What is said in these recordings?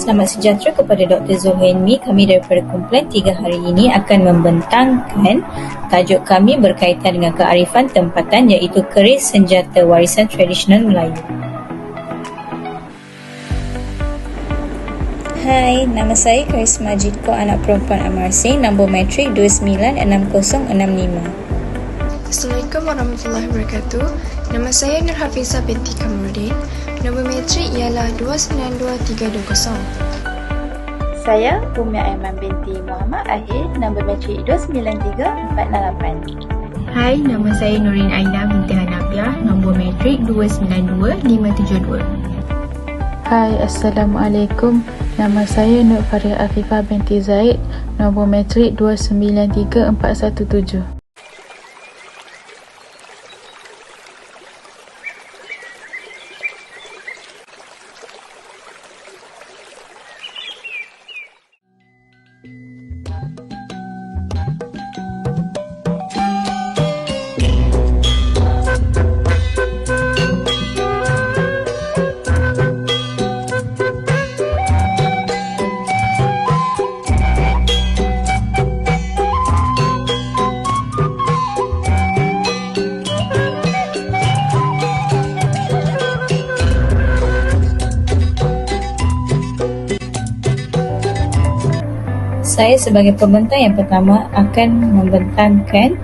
selamat sejahtera kepada Dr. Zulhailmi. Kami daripada kumpulan 3 hari ini akan membentangkan tajuk kami berkaitan dengan kearifan tempatan, iaitu keris senjata warisan tradisional Melayu. Hai, nama saya Karisma Jitko, anak perempuan Amarsing, nombor matrik 296065. Assalamualaikum warahmatullahi wabarakatuh. Nama saya Nur Hafizah binti Kamarudin. Nombor matrik ialah 292320. Saya Ummi Aiman binti Muhammad Ahir, nombor matrik 293468. Hai, nama saya Nurin Aina binti Hanafiah, nombor matrik 292572. Hai, Assalamualaikum. Nama saya Nur Faria Afifah binti Zaid, nombor matrik 293417. Saya sebagai pembentang yang pertama akan membentangkan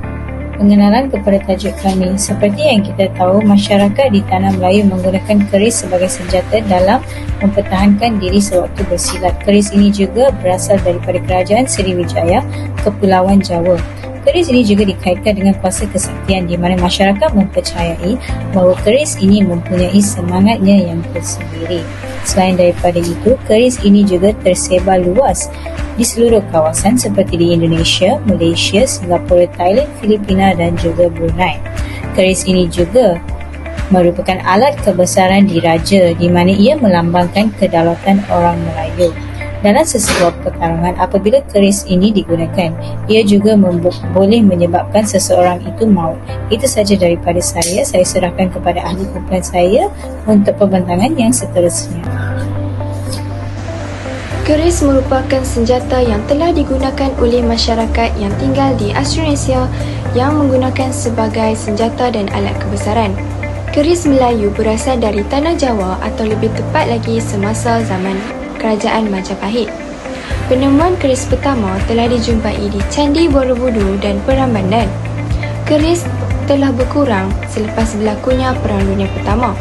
pengenalan kepada tajuk kami. Seperti yang kita tahu, masyarakat di Tanah Melayu menggunakan keris sebagai senjata dalam mempertahankan diri sewaktu bersilat. Keris ini juga berasal daripada kerajaan Sriwijaya, Kepulauan Jawa. Keris ini juga dikaitkan dengan kuasa kesaktian, di mana masyarakat mempercayai bahawa keris ini mempunyai semangatnya yang tersendiri. Selain daripada itu, keris ini juga tersebar luas di seluruh kawasan seperti di Indonesia, Malaysia, Singapura, Thailand, Filipina dan juga Brunei. Keris ini juga merupakan alat kebesaran diraja, di mana ia melambangkan kedaulatan orang Melayu. Dalam sesebuah pertarungan, apabila keris ini digunakan, ia juga boleh menyebabkan seseorang itu maut. Itu saja daripada saya. Saya serahkan kepada ahli kumpulan saya untuk pembentangan yang seterusnya. Keris merupakan senjata yang telah digunakan oleh masyarakat yang tinggal di Australasia yang menggunakan sebagai senjata dan alat kebesaran. Keris Melayu berasal dari Tanah Jawa, atau lebih tepat lagi semasa zaman Kerajaan Majapahit. Penemuan keris pertama telah dijumpai di Candi Borobudur dan Prambanan. Keris telah berkurang selepas berlakunya Perang Dunia Pertama.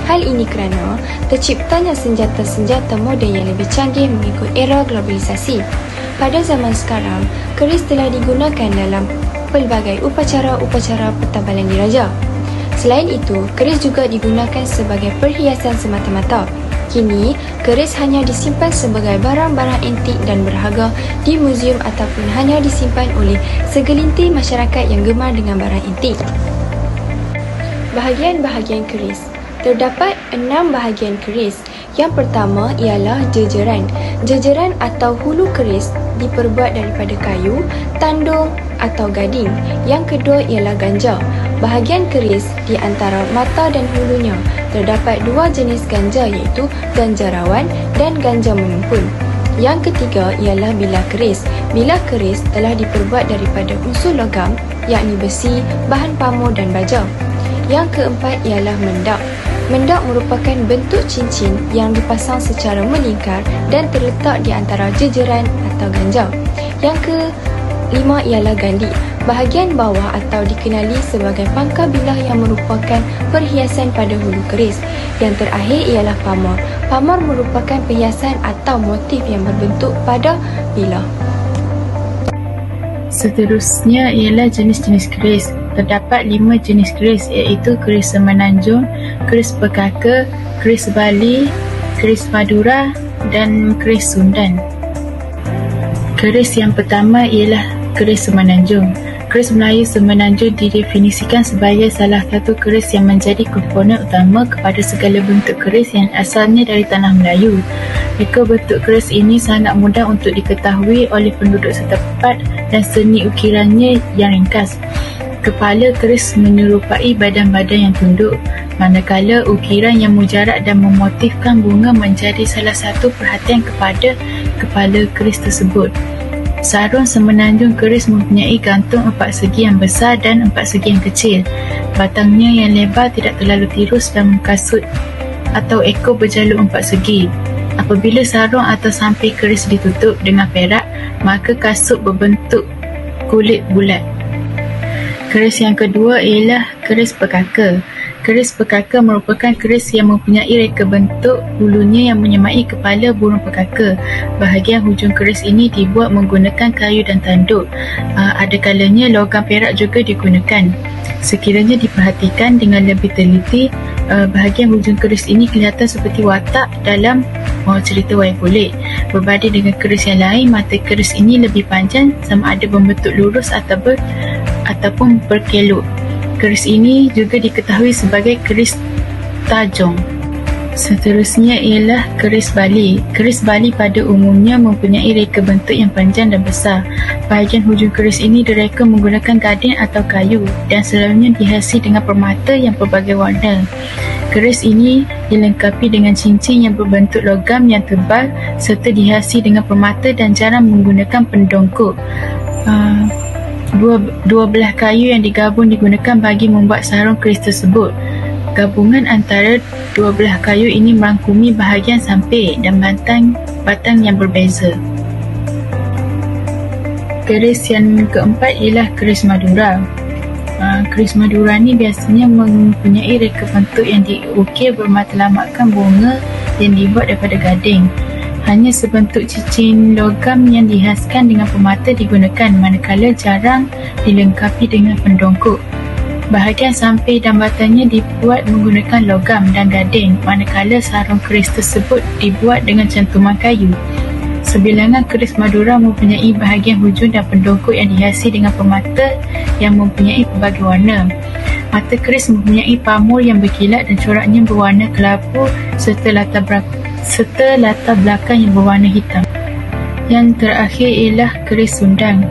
Hal ini kerana terciptanya senjata-senjata moden yang lebih canggih mengikut era globalisasi. Pada zaman sekarang, keris telah digunakan dalam pelbagai upacara-upacara pertabalan diraja. Selain itu, keris juga digunakan sebagai perhiasan semata-mata. Kini, keris hanya disimpan sebagai barang-barang antik dan berharga di muzium ataupun hanya disimpan oleh segelintir masyarakat yang gemar dengan barang antik. Bahagian-bahagian keris. Terdapat 6 bahagian keris. Yang pertama ialah jejeran. Jejeran atau hulu keris diperbuat daripada kayu, tandung atau gading. Yang kedua ialah ganja. Bahagian keris di antara mata dan hulunya. Terdapat 2 jenis ganja, iaitu ganja rawan dan ganja menumpun. Yang ketiga ialah bilah keris. Bilah keris telah diperbuat daripada unsur logam, yakni besi, bahan pamur dan baja. Yang keempat ialah mendak. Mendak merupakan bentuk cincin yang dipasang secara melingkar dan terletak di antara jejeran atau ganja. Yang kelima ialah gandi. Bahagian bawah atau dikenali sebagai pangkal bilah yang merupakan perhiasan pada hulu keris. Yang terakhir ialah pamor. Pamor merupakan perhiasan atau motif yang berbentuk pada bilah. Seterusnya ialah jenis-jenis keris. Terdapat 5 jenis keris, iaitu keris Semenanjung, keris Pekaka, keris Bali, keris Madura dan keris Sundan. Keris yang pertama ialah keris Semenanjung. Keris Melayu Semenanjung didefinisikan sebagai salah satu keris yang menjadi komponen utama kepada segala bentuk keris yang asalnya dari Tanah Melayu. Reka bentuk keris ini sangat mudah untuk diketahui oleh penduduk setempat dan seni ukirannya yang ringkas. Kepala keris menyerupai badan-badan yang tunduk, manakala ukiran yang mujarab dan memotifkan bunga menjadi salah satu perhatian kepada kepala keris tersebut. Sarung semenanjung keris mempunyai gantung 4 segi yang besar dan 4 segi yang kecil. Batangnya yang lebar tidak terlalu tirus dan kasut atau ekor berjalur 4 segi. Apabila sarung atau samping keris ditutup dengan perak, maka kasut berbentuk kulit bulat. Keris yang kedua ialah keris pekaka. Keris pekaka merupakan keris yang mempunyai reka bentuk bulunya yang menyemai kepala burung pekaka. Bahagian hujung keris ini dibuat menggunakan kayu dan tanduk. Ada kalanya logam perak juga digunakan. Sekiranya diperhatikan dengan lebih teliti, bahagian hujung keris ini kelihatan seperti watak dalam cerita wayang kulit. Berbanding dengan keris yang lain, mata keris ini lebih panjang, sama ada berbentuk lurus ataupun berkelok. Keris ini juga diketahui sebagai keris tajong. Seterusnya ialah keris bali. Keris bali pada umumnya mempunyai reka bentuk yang panjang dan besar. Bahagian hujung keris ini direka menggunakan gading atau kayu dan selalunya dihiasi dengan permata yang berbagai warna. Keris ini dilengkapi dengan cincin yang berbentuk logam yang tebal serta dihiasi dengan permata dan jarang menggunakan pendongkok. Dua belah kayu yang digabung digunakan bagi membuat sarung keris tersebut. Gabungan antara dua belah kayu ini merangkumi bahagian samping dan batang yang berbeza. Keris yang keempat ialah keris Madura. Keris Madura ni biasanya mempunyai reka bentuk yang diukir bermatlamatkan bunga yang dibuat daripada gading. Hanya sebentuk cincin logam yang dihiaskan dengan permata digunakan, manakala jarang dilengkapi dengan pendongkok. Bahagian samping dan batangnya dibuat menggunakan logam dan gading, manakala sarung keris tersebut dibuat dengan cantuman kayu. Sebilangan keris Madura mempunyai bahagian hujung dan pendongkok yang dihiasi dengan permata yang mempunyai pelbagai warna. Mata keris mempunyai pamur yang berkilat dan coraknya berwarna kelabu serta latar belakang yang berwarna hitam. Yang terakhir ialah keris Sundang.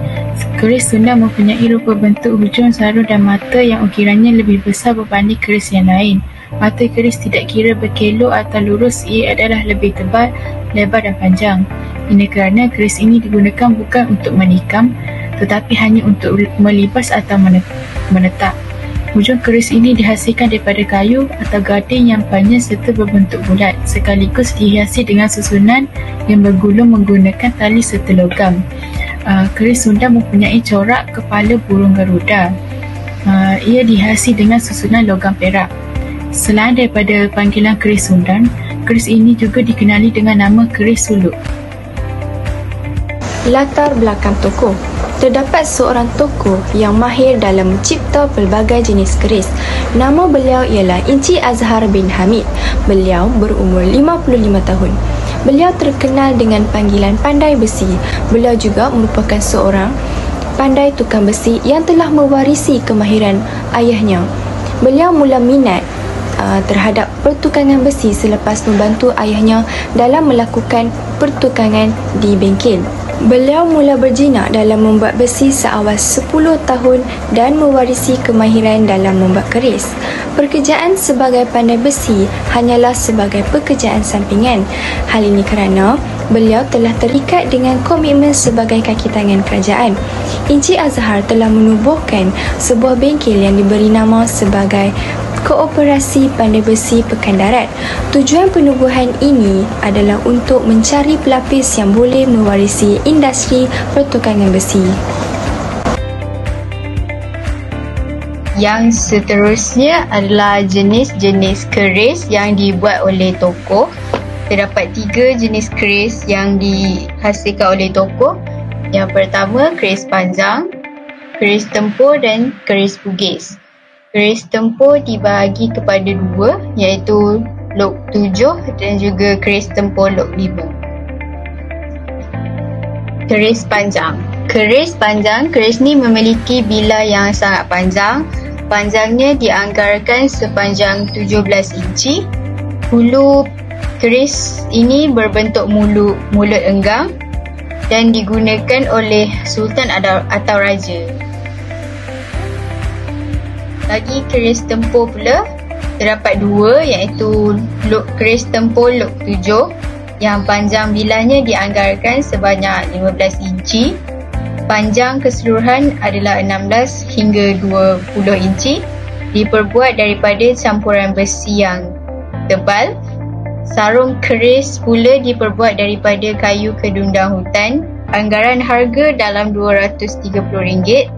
Keris Sundang mempunyai rupa bentuk hujung sarung dan mata yang ukirannya lebih besar berbanding keris yang lain. Mata keris tidak kira berkelok atau lurus, ia adalah lebih tebal, lebar dan panjang. Ini kerana keris ini digunakan bukan untuk menikam, tetapi hanya untuk melibas atau menetap. Hujung keris ini dihasilkan daripada kayu atau gading yang panjang serta berbentuk bulat, sekaligus dihiasi dengan susunan yang bergulung menggunakan tali serta logam. Keris Sundang mempunyai corak kepala burung Garuda. Ia dihiasi dengan susunan logam perak. Selain daripada panggilan keris Sundang, keris ini juga dikenali dengan nama keris suluk. Latar belakang tokoh. Terdapat seorang tokoh yang mahir dalam mencipta pelbagai jenis keris. Nama beliau ialah Encik Azhar bin Hamid. Beliau berumur 55 tahun. Beliau terkenal dengan panggilan pandai besi. Beliau juga merupakan seorang pandai tukang besi yang telah mewarisi kemahiran ayahnya. Beliau mula minat terhadap pertukangan besi selepas membantu ayahnya dalam melakukan pertukangan di bengkel. Beliau mula berjinak dalam membuat besi seawal 10 tahun dan mewarisi kemahiran dalam membuat keris. Pekerjaan sebagai pandai besi hanyalah sebagai pekerjaan sampingan. Hal ini kerana beliau telah terikat dengan komitmen sebagai kaki tangan kerajaan. Encik Azhar telah menubuhkan sebuah bengkel yang diberi nama sebagai Koperasi Pandai Besi Pekan Darat. Tujuan penubuhan ini adalah untuk mencari pelapis yang boleh mewarisi industri pertukangan besi. Yang seterusnya adalah jenis-jenis keris yang dibuat oleh tokoh. Terdapat 3 jenis keris yang dihasilkan oleh tokoh. Yang pertama, keris panjang, keris tempur dan keris bugis. Keris tempur dibahagi kepada 2, iaitu lok 7 dan juga keris tempur lok 5. Keris panjang. Keris panjang, keris ni memiliki bilah yang sangat panjang. Panjangnya dianggarkan sepanjang 17 inci. Hulu keris ini berbentuk mulut enggang dan digunakan oleh sultan atau raja. Bagi keris tempur pula, terdapat 2 iaitu keris tempur luk 7 yang panjang bilahnya dianggarkan sebanyak 15 inci. Panjang keseluruhan adalah 16 hingga 20 inci. Diperbuat daripada campuran besi yang tebal. Sarung keris pula diperbuat daripada kayu kedundang hutan. Anggaran harga dalam RM230.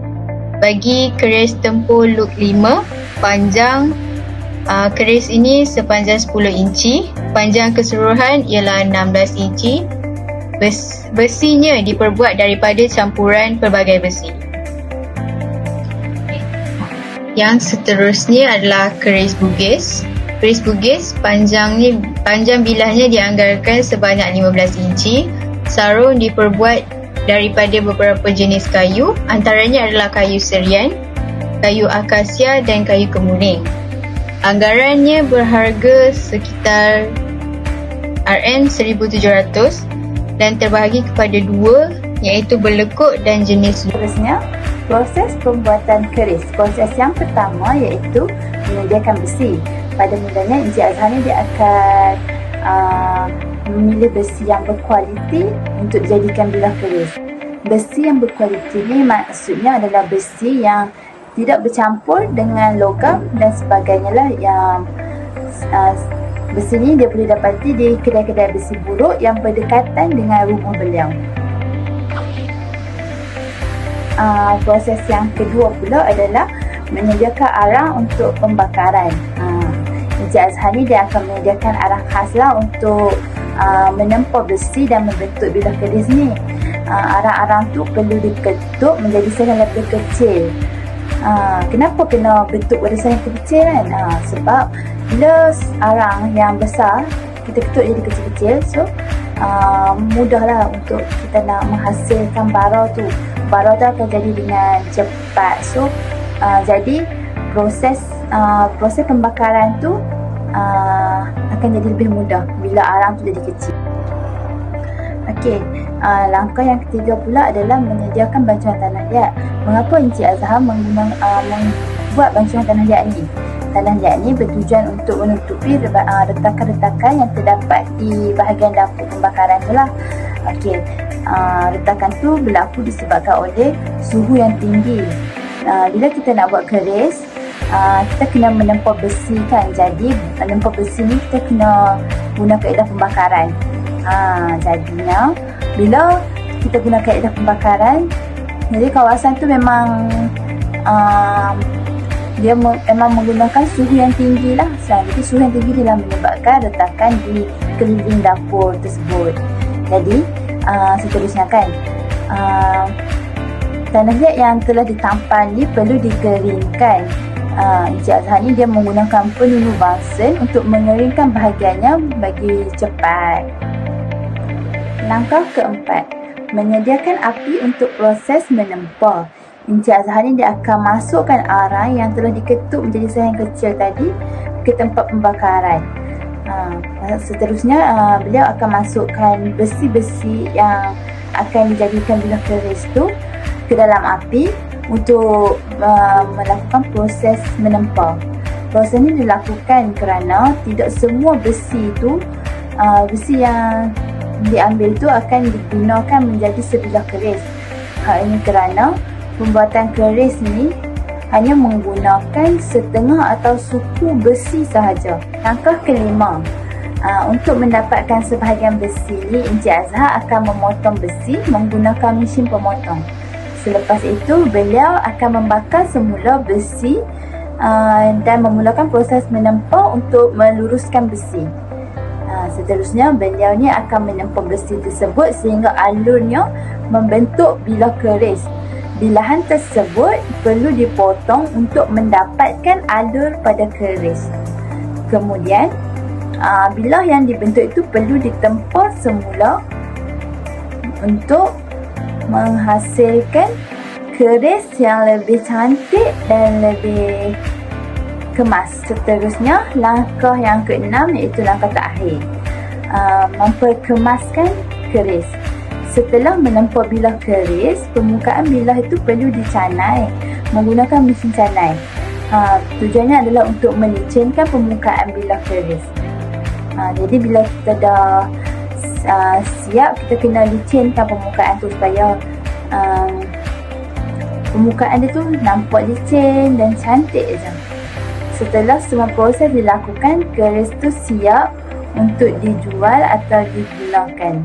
Bagi keris tempur luk 5, panjang keris ini sepanjang 10 inci. Panjang keseluruhan ialah 16 inci. Besinya diperbuat daripada campuran pelbagai besi. Yang seterusnya adalah keris bugis. Keris bugis panjang bilahnya dianggarkan sebanyak 15 inci. Sarung diperbuat daripada beberapa jenis kayu, antaranya adalah kayu serian, kayu akasia dan kayu kemuning. Anggarannya berharga sekitar RM1,700 dan terbahagi kepada 2 iaitu berlekuk dan jenis. Seterusnya, proses pembuatan keris. Proses yang pertama iaitu menyediakan besi. Pada mulanya Encik Azhar ni dia akan memilih besi yang berkualiti untuk dijadikan bilah keris. Besi yang berkualiti ni maksudnya adalah besi yang tidak bercampur dengan logam dan sebagainya lah. Yang besi ni dia boleh dapati di kedai-kedai besi buruk yang berdekatan dengan rumah beliau. Proses yang kedua pula adalah menyediakan arang untuk pembakaran. Encik Azhar ni dia akan menyediakan arang khas lah untuk menempa besi dan membentuk bilah keris ni. Arang-arang tu perlu diketuk menjadi saiz yang lebih kecil. Kenapa kena bentuk pada saiz yang kecil kan? Sebab bila arang yang besar kita ketuk jadi kecil-kecil, so mudahlah untuk kita nak menghasilkan bara tu. Bara tu akan jadi dengan cepat. So jadi proses pembakaran tu akan jadi lebih mudah bila arang tu jadi kecil. Okey, langkah yang ketiga pula adalah menyediakan bancuan tanah liat. Mengapa Encik Azhar membuat bancuan tanah liat ni? Tanah liat ni bertujuan untuk menutupi retakan-retakan yang terdapat di bahagian dapur pembakaran tu lah. Okey, retakan tu berlaku disebabkan oleh suhu yang tinggi. Bila kita nak buat keris, kita kena menempa besi kan. Jadi menempa besi ni kita kena guna kaedah pembakaran. Jadinya bila kita guna kaedah pembakaran, jadi kawasan tu memang dia memang menggunakan suhu yang tinggi lah. Jadi suhu yang tinggi telah menyebabkan retakan di keliling dapur tersebut. Jadi seterusnya kan, tanah liat yang telah ditampal ni perlu dikeringkan. Encik Azhar ni dia menggunakan pelulu Bunsen untuk mengeringkan bahagiannya bagi cepat. Langkah keempat, menyediakan api untuk proses menempa. Encik Azhar ni dia akan masukkan arang yang telah diketuk menjadi saiz yang kecil tadi ke tempat pembakaran. Seterusnya beliau akan masukkan besi-besi yang akan dijadikan bilah keris tu ke dalam api untuk melakukan proses menempa. Proses ini dilakukan kerana tidak semua besi itu besi yang diambil tu akan digunakan menjadi sebilah keris. Hal ini kerana pembuatan keris ni hanya menggunakan setengah atau suku besi sahaja. Langkah kelima, untuk mendapatkan sebahagian besi ni, Encik Azhar akan memotong besi menggunakan mesin pemotong. Selepas itu, beliau akan membakar semula besi dan memulakan proses menempa untuk meluruskan besi. Seterusnya, beliau ni akan menempa besi tersebut sehingga alurnya membentuk bilah keris. Bilahan tersebut perlu dipotong untuk mendapatkan alur pada keris. Kemudian, bilah yang dibentuk itu perlu ditempa semula untuk menghasilkan keris yang lebih cantik dan lebih kemas. Seterusnya, langkah yang keenam iaitu langkah terakhir, memperkemaskan keris. Setelah menempa bilah keris, permukaan bilah itu perlu dicanai menggunakan mesin canai. Tujuannya adalah untuk melicinkan permukaan bilah keris. Jadi bila kita dah siap, kita kena licinkan permukaan tu supaya permukaan dia tu nampak licin dan cantik je. Setelah semua proses dilakukan, keris tu siap untuk dijual atau digunakan.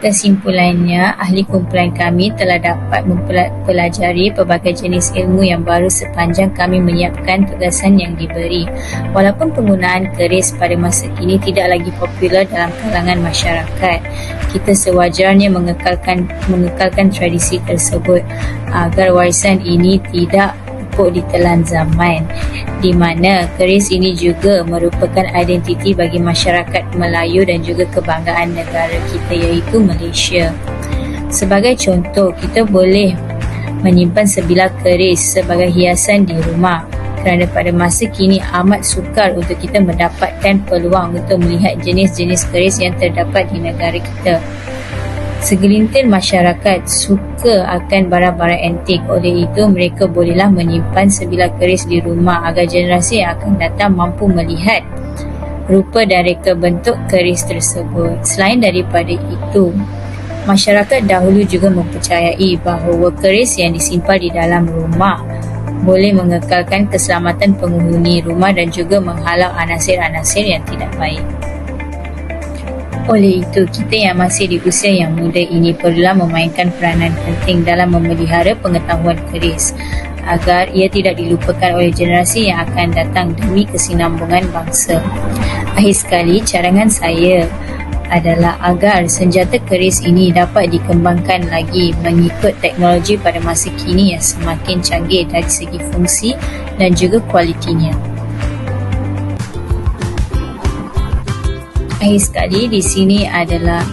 Kesimpulannya, ahli kumpulan kami telah dapat mempelajari pelbagai jenis ilmu yang baru sepanjang kami menyiapkan tugasan yang diberi. Walaupun penggunaan keris pada masa kini tidak lagi popular dalam kalangan masyarakat, kita sewajarnya mengekalkan tradisi tersebut agar warisan ini tidak pupuk ditelan zaman, di mana keris ini juga merupakan identiti bagi masyarakat Melayu dan juga kebanggaan negara kita iaitu Malaysia. Sebagai contoh, kita boleh menyimpan sebilah keris sebagai hiasan di rumah, kerana pada masa kini amat sukar untuk kita mendapatkan peluang untuk melihat jenis-jenis keris yang terdapat di negara kita. Segelintir masyarakat suka akan barang-barang antik, oleh itu mereka bolehlah menyimpan sebilah keris di rumah agar generasi yang akan datang mampu melihat rupa dan reka bentuk keris tersebut. Selain daripada itu, masyarakat dahulu juga mempercayai bahawa keris yang disimpan di dalam rumah boleh mengekalkan keselamatan penghuni rumah dan juga menghalau anasir-anasir yang tidak baik. Oleh itu, kita yang masih di usia yang muda ini perlulah memainkan peranan penting dalam memelihara pengetahuan keris agar ia tidak dilupakan oleh generasi yang akan datang demi kesinambungan bangsa. Akhir sekali, carangan saya adalah agar senjata keris ini dapat dikembangkan lagi mengikut teknologi pada masa kini yang semakin canggih dari segi fungsi dan juga kualitinya. Akhir sekali, di sini adalah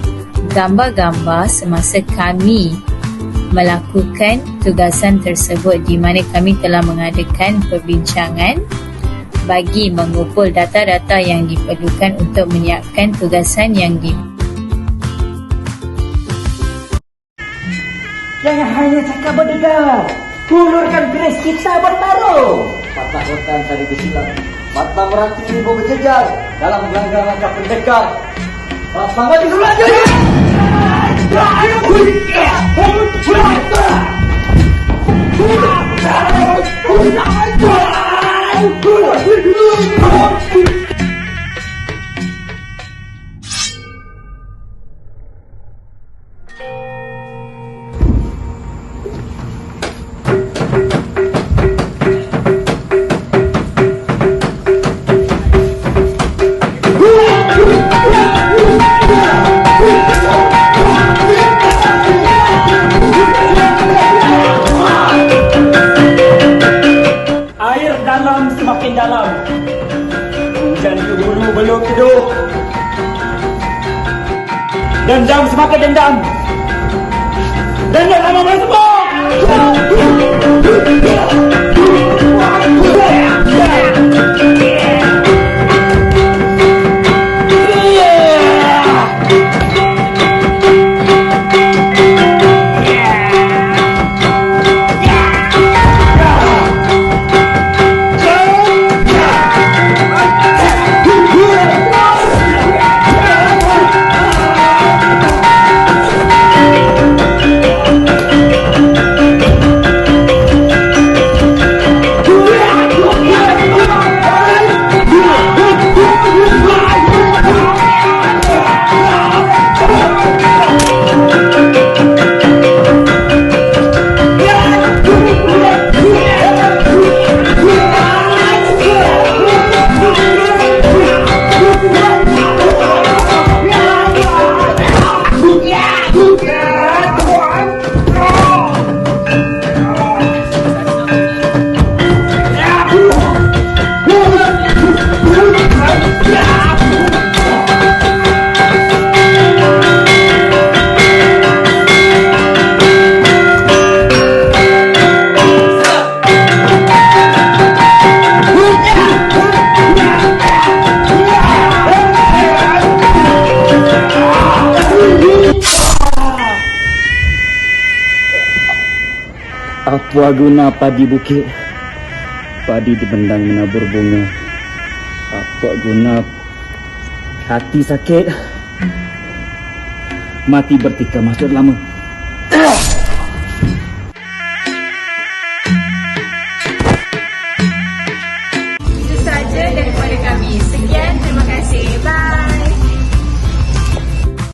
gambar-gambar semasa kami melakukan tugasan tersebut, di mana kami telah mengadakan perbincangan bagi mengumpul data-data yang diperlukan untuk menyiapkan tugasan yang Jangan hanya cakap berdegar, hulurkan keris kita bertaruh. Patah rotan tadi bersilang, mata meranting ribu berjejar dalam langkah-langkah pendekar. Patah maju lagi. Air dalam semakin dalam, hujan ke hulu belum teduh, dendam semakin dendam, dendam lama semua. Apa guna padi bukit Padi dibendang menabur bunga. Apa guna hati sakit? Mati bertikam masuk lama.